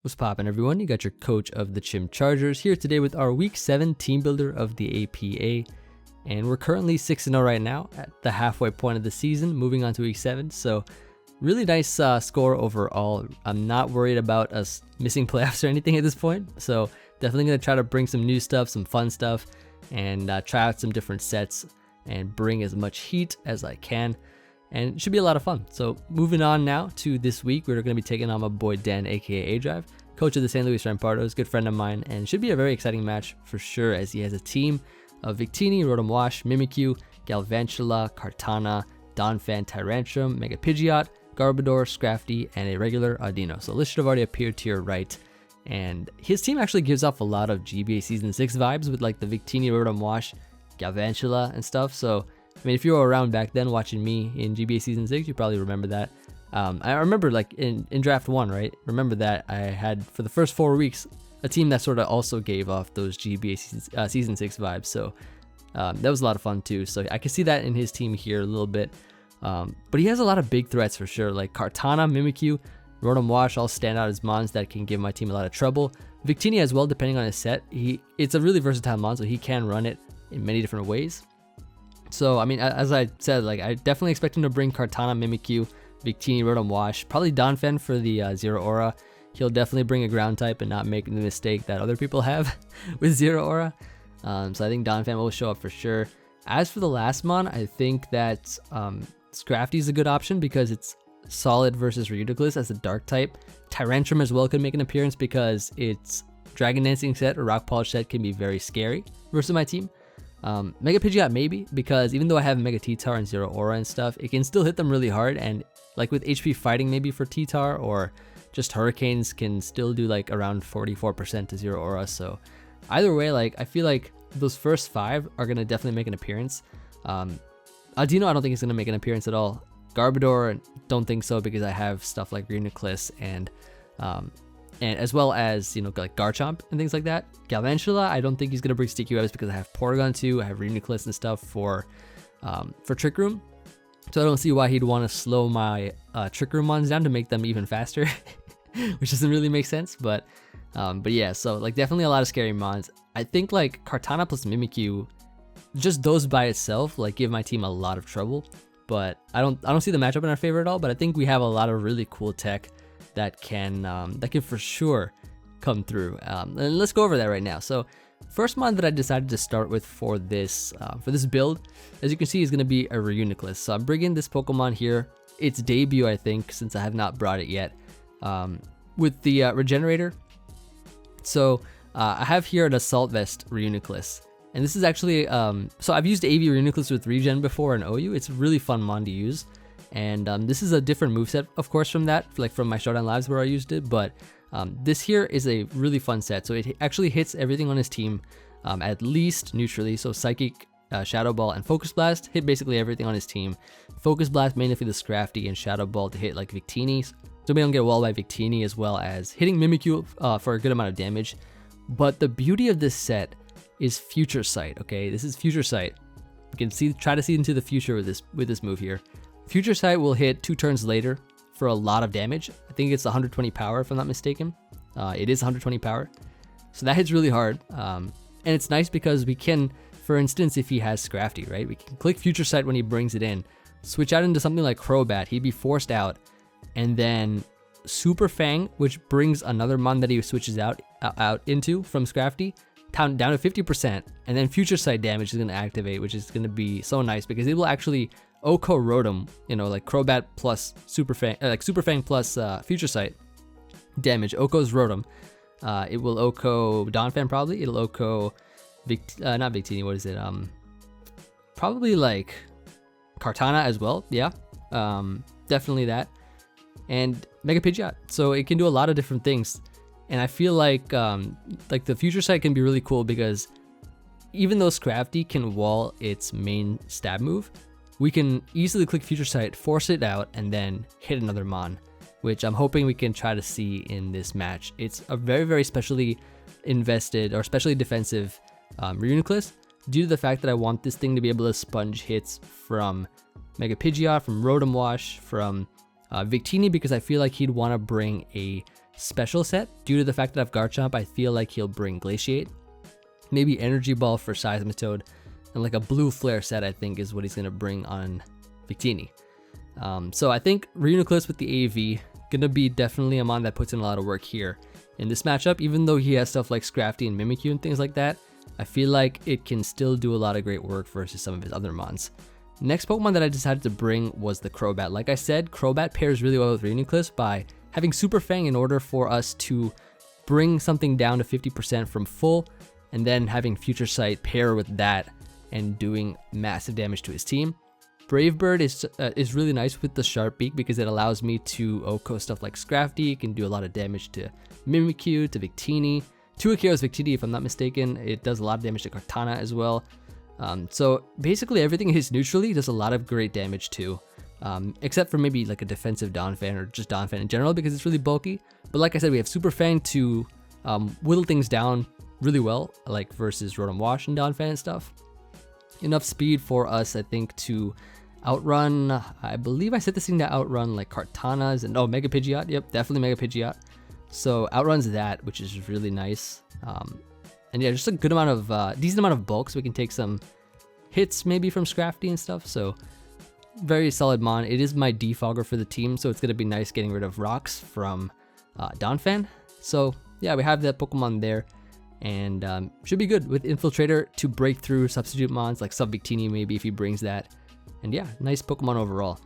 What's poppin', everyone? You got your coach of the Chim Chargers here today with our Week 7 team builder of the APA. And we're currently 6-0 right now at the halfway point of the season, moving on to Week 7. So really nice score overall. I'm not worried about us missing playoffs or anything at this point. So definitely going to try to bring some new stuff, some fun stuff, and try out some different sets and bring as much heat as I can. And it should be a lot of fun. So moving on now to this week, we're going to be taking on my boy Dan, aka A-Drive, coach of the St. Louis Rampardos, good friend of mine, and it should be a very exciting match for sure, as he has a team of Victini, Rotom Wash, Mimikyu, Galvantula, Kartana, Donphan, Tyrantrum, Mega Pidgeot, Garbodor, Scrafty, and a regular Audino. So the list should have already appeared to your right. And his team actually gives off a lot of GBA Season 6 vibes with like the Victini, Rotom Wash, Galvantula, and stuff. So I mean, if you were around back then watching me in GBA Season 6, you probably remember that. I remember like in Draft 1, right? Remember that I had, for the first 4 weeks, a team that sort of also gave off those GBA Season 6 vibes. So that was a lot of fun too. So I can see that in his team here a little bit. But he has a lot of big threats for sure, like Kartana, Mimikyu, Rotom Wash all stand out as mons that can give my team a lot of trouble. Victini as well, depending on his set. It's a really versatile mon, so he can run it in many different ways. So, I mean, as I said, like I definitely expect him to bring Kartana, Mimikyu, Victini, Rotom Wash, probably Donphan for the Zero Aura. He'll definitely bring a ground type and not make the mistake that other people have with Zero Aura. So I think Donphan will show up for sure. As for the last mon, I think that Scrafty is a good option because it's solid versus reuniclus as a dark type. Tyrantrum as well could make an appearance because its Dragon Dancing set or Rock Polish set can be very scary versus my team. Mega Pidgeot maybe, because even though I have Mega T-Tar and Zero Aura and stuff, it can still hit them really hard, and like with HP fighting maybe for T-Tar or just Hurricanes can still do like around 44% to Zero Aura. So either way, like I feel like those first 5 are going to definitely make an appearance. Audino I don't think is going to make an appearance at all. Garbodor don't think so because I have stuff like reuniclus and as well as, you know, like Garchomp and things like that. Galvantula, I don't think he's gonna bring Sticky Webs because I have Porygon too. I have reuniclus and stuff for Trick Room, so I don't see why he'd want to slow my Trick Room mons down to make them even faster, which doesn't really make sense. But yeah, so like definitely a lot of scary mons. I think like Kartana plus Mimikyu, just those by itself, like give my team a lot of trouble. But I don't see the matchup in our favor at all. But I think we have a lot of really cool tech that can for sure come through. And let's go over that right now. So first mon that I decided to start with for this build, as you can see, is going to be a reuniclus. So I'm bringing this Pokemon here, its debut I think, since I have not brought it yet, with the regenerator. So I have here an Assault Vest reuniclus. And this is actually, so I've used Emvee reuniclus with regen before in OU. It's a really fun mon to use. And this is a different moveset, of course, from that, like from my Showdown Lives where I used it. But this here is a really fun set. So it actually hits everything on his team, at least neutrally. So Psychic, Shadow Ball, and Focus Blast hit basically everything on his team. Focus Blast mainly for the Scrafty, and Shadow Ball to hit like Victini, so we don't get walled by Victini, as well as hitting Mimikyu for a good amount of damage. But the beauty of this set is Future Sight. Okay, this is Future Sight. You can try to see into the future with this move here. Future Sight will hit 2 turns later for a lot of damage. I think it's 120 power if I'm not mistaken. It is 120 power. So that hits really hard. And it's nice because we can, for instance, if he has Scrafty, right? We can click Future Sight when he brings it in, switch out into something like Crobat. He'd be forced out. And then Super Fang, which brings another mon that he switches out into from Scrafty, down to 50%. And then Future Sight damage is going to activate, which is going to be so nice because it will actually Oko Rotom, you know, like Crobat plus Super Fang, like Super Fang plus Future Sight damage. Oko's Rotom. It will Oko Donphan probably. It'll Oko not Victini. What is it? Probably like Kartana as well. Yeah, definitely that. And Mega Pidgeot. So it can do a lot of different things. And I feel like the Future Sight can be really cool because even though Scrafty can wall its main stab move, we can easily click Future Sight, force it out, and then hit another mon, which I'm hoping we can try to see in this match. It's a very, very specially invested or specially defensive reuniclus due to the fact that I want this thing to be able to sponge hits from Mega Pidgeot, from Rotom Wash, from Victini, because I feel like he'd want to bring a special set. Due to the fact that I have Garchomp, I feel like he'll bring Glaciate. Maybe Energy Ball for Seismitoad, and like a blue flare set I think is what he's going to bring on Victini. So I think reuniclus with the AV, gonna be definitely a mon that puts in a lot of work here in this matchup. Even though he has stuff like Scrafty and Mimikyu and things like that, I feel like it can still do a lot of great work versus some of his other mons. Next Pokemon that I decided to bring was the Crobat. Like I said, Crobat pairs really well with reuniclus by having Super Fang in order for us to bring something down to 50% from full, and then having Future Sight pair with that and doing massive damage to his team. Brave Bird is really nice with the Sharp Beak because it allows me to OHKO stuff like Scrafty. It can do a lot of damage to Mimikyu, to Victini, to Akira's Victini if I'm not mistaken. It does a lot of damage to Kartana as well. So basically everything is neutrally does a lot of great damage too, except for maybe like a defensive Donphan or just Donphan in general because it's really bulky. But like I said, we have Super Fang to whittle things down really well, like versus Rotom Wash and Donphan and stuff. Enough speed for us, I think, to outrun, I believe I set this thing to outrun like Kartana's and Mega Pidgeot. Yep, definitely Mega Pidgeot. So outruns that, which is really nice. And yeah, just a good amount of, decent amount of bulk, so we can take some hits maybe from Scrafty and stuff. So very solid mon. It is my defogger for the team, so it's going to be nice getting rid of rocks from Donphan. So yeah, we have that Pokemon there. And should be good with Infiltrator to break through substitute mons like Sub Victini maybe if he brings that. And yeah, nice Pokemon overall.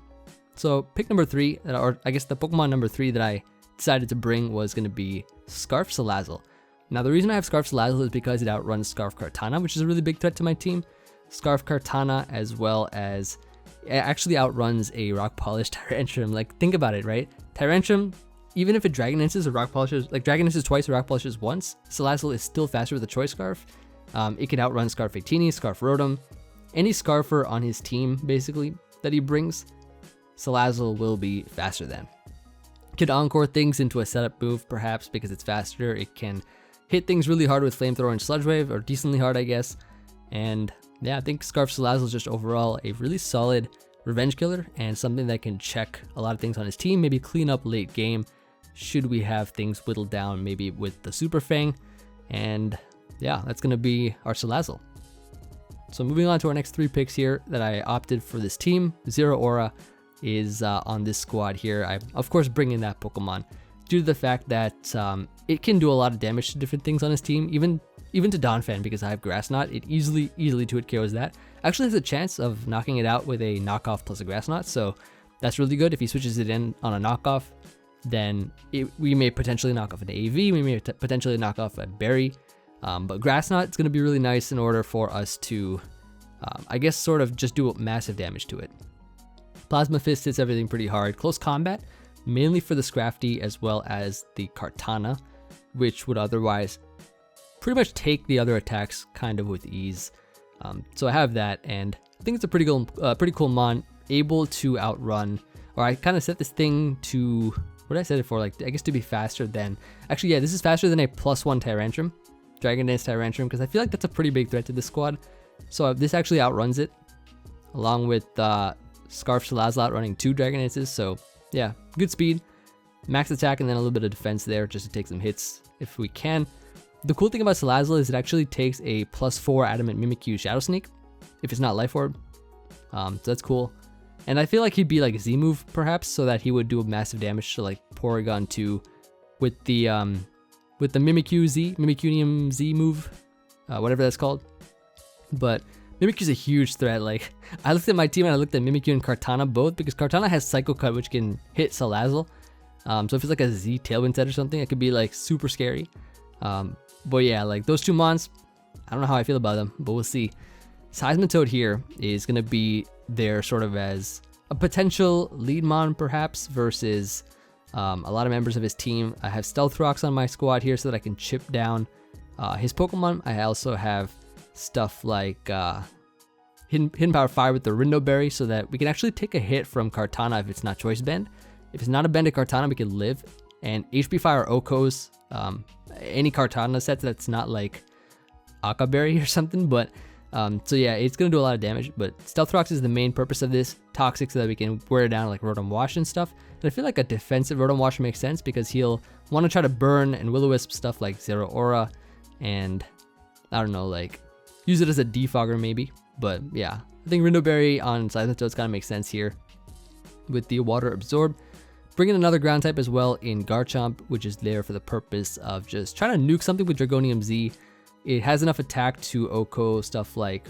So pick number 3, or I guess the Pokemon number 3 that I decided to bring was going to be Scarf Salazzle. Now the reason I have Scarf Salazzle is because it outruns Scarf Kartana, which is a really big threat to my team. Scarf Kartana, as well as it actually outruns a Rock Polish Tyrantrum. Like, think about it, right? Tyrantrum, even if it Dragon Dances or Rock Polishes, like Dragon Dances twice or Rock Polishes once, Salazzle is still faster with a Choice Scarf. It can outrun Scarf Victini, Scarf Rotom, any Scarfer on his team, basically, that he brings, Salazzle will be faster than. Could Encore things into a setup move, perhaps, because it's faster. It can hit things really hard with Flamethrower and Sludge Wave, or decently hard, I guess. And yeah, I think Scarf Salazzle is just overall a really solid revenge killer, and something that can check a lot of things on his team, maybe clean up late game, should we have things whittled down, maybe with the Super Fang. And yeah, that's going to be our Salazzle. So moving on to our next 3 picks here that I opted for this team. Zeraora is on this squad here. I'm of course bringing that Pokemon due to the fact that it can do a lot of damage to different things on his team, even to Donphan because I have Grass Knot. It easily 2-hit KOs that. Actually has a chance of knocking it out with a knockoff plus a Grass Knot, so that's really good. If he switches it in on a knockoff, then we may potentially knock off an AV, we may potentially knock off a Berry. But Grass Knot is going to be really nice in order for us to, I guess, sort of just do massive damage to it. Plasma Fist hits everything pretty hard. Close Combat, mainly for the Scrafty as well as the Kartana, which would otherwise pretty much take the other attacks kind of with ease. So I have that, and I think it's a pretty cool mon, able to outrun, or I kind of set this thing to, what did I set it for? Like, I guess to be faster than, actually, yeah, this is faster than a +1 Tyrantrum. Dragon Dance Tyrantrum, because I feel like that's a pretty big threat to this squad. So this actually outruns it, along with Scarf Salazzle outrunning 2 Dragon Dances. So yeah, good speed, max attack, and then a little bit of defense there just to take some hits if we can. The cool thing about Salazzle is it actually takes a +4 Adamant Mimikyu Shadow Sneak if it's not Life Orb. So that's cool. And I feel like he'd be like a Z move perhaps, so that he would do massive damage to like Porygon 2 with the Mimikunium Z move, whatever that's called. But Mimikyu's a huge threat. Like, I looked at my team and I looked at Mimikyu and Kartana both, because Kartana has Psycho Cut, which can hit Salazzle. So if it's like a Z Tailwind set or something, it could be like super scary. But yeah, like those 2 mons, I don't know how I feel about them, but we'll see. Seismitoad here is going to be there sort of as a potential lead mon perhaps versus a lot of members of his team. I have Stealth Rocks on my squad here so that I can chip down his Pokemon. I also have stuff like Hidden Power Fire with the Rindo Berry so that we can actually take a hit from Kartana if it's not Choice Bend. If it's not a bend to Kartana, we can live. And HP Fire Okos, any Kartana sets that's not like Akaberry or something, but So yeah, it's gonna do a lot of damage, but Stealth Rocks is the main purpose of this. Toxic, so that we can wear it down like Rotom Wash and stuff. And I feel like a defensive Rotom Wash makes sense because he'll want to try to burn and Will-O-Wisp stuff like Zero Aura, and I don't know, like use it as a defogger maybe. But yeah, I think Rindo Berry on Seismitoad's kind of makes sense here with the Water Absorb. Bring in another ground type as well in Garchomp, which is there for the purpose of just trying to nuke something with Dragonium Z. It has enough attack to Oko stuff like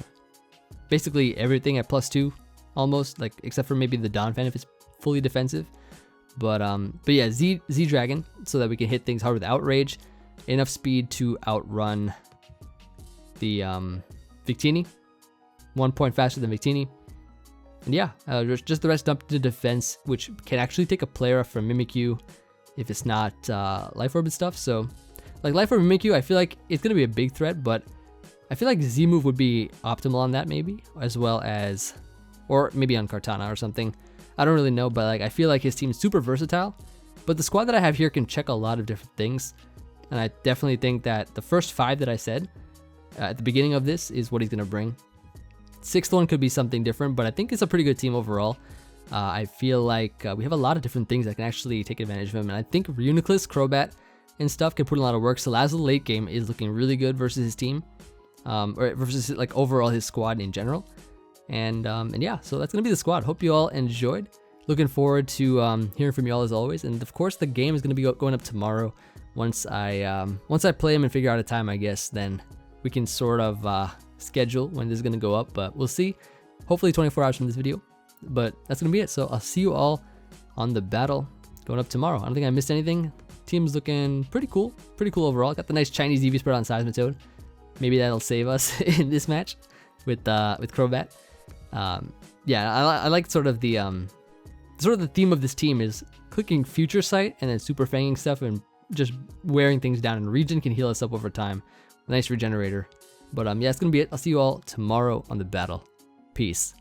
basically everything at +2 almost, like except for maybe the Donphan if it's fully defensive. But yeah, Z Dragon, so that we can hit things hard with Outrage, enough speed to outrun the Victini, 1 point faster than Victini. And yeah, just the rest dumped to defense, which can actually take a player from Mimikyu if it's not Life Orb and stuff. So like Life Orb Mimikyu, I feel like it's gonna be a big threat, but I feel like Z move would be optimal on that maybe, as well as, or maybe on Kartana or something. I don't really know, but like I feel like his team's super versatile. But the squad that I have here can check a lot of different things, and I definitely think that the first 5 that I said at the beginning of this is what he's gonna bring. 6th one could be something different, but I think it's a pretty good team overall. I feel like we have a lot of different things that can actually take advantage of him, and I think reuniclus, Crobat, and stuff can put in a lot of work. Salazzle late game is looking really good versus his team, or versus like overall his squad in general. And yeah, so that's gonna be the squad. Hope you all enjoyed. Looking forward to hearing from you all as always. And of course, the game is gonna be going up tomorrow. Once I play him and figure out a time, I guess, then we can sort of schedule when this is gonna go up. But we'll see. Hopefully 24 hours from this video. But that's gonna be it. So I'll see you all on the battle going up tomorrow. I don't think I missed anything. Team's looking pretty cool overall. Got the nice Chinese EV spread on Seismitoad. Maybe that'll save us in this match with Crobat. Yeah, I like sort of the theme of this team is clicking Future Sight and then super fanging stuff and just wearing things down. And Regen can heal us up over time. Nice regenerator. But yeah, that's gonna be it. I'll see you all tomorrow on the battle. Peace.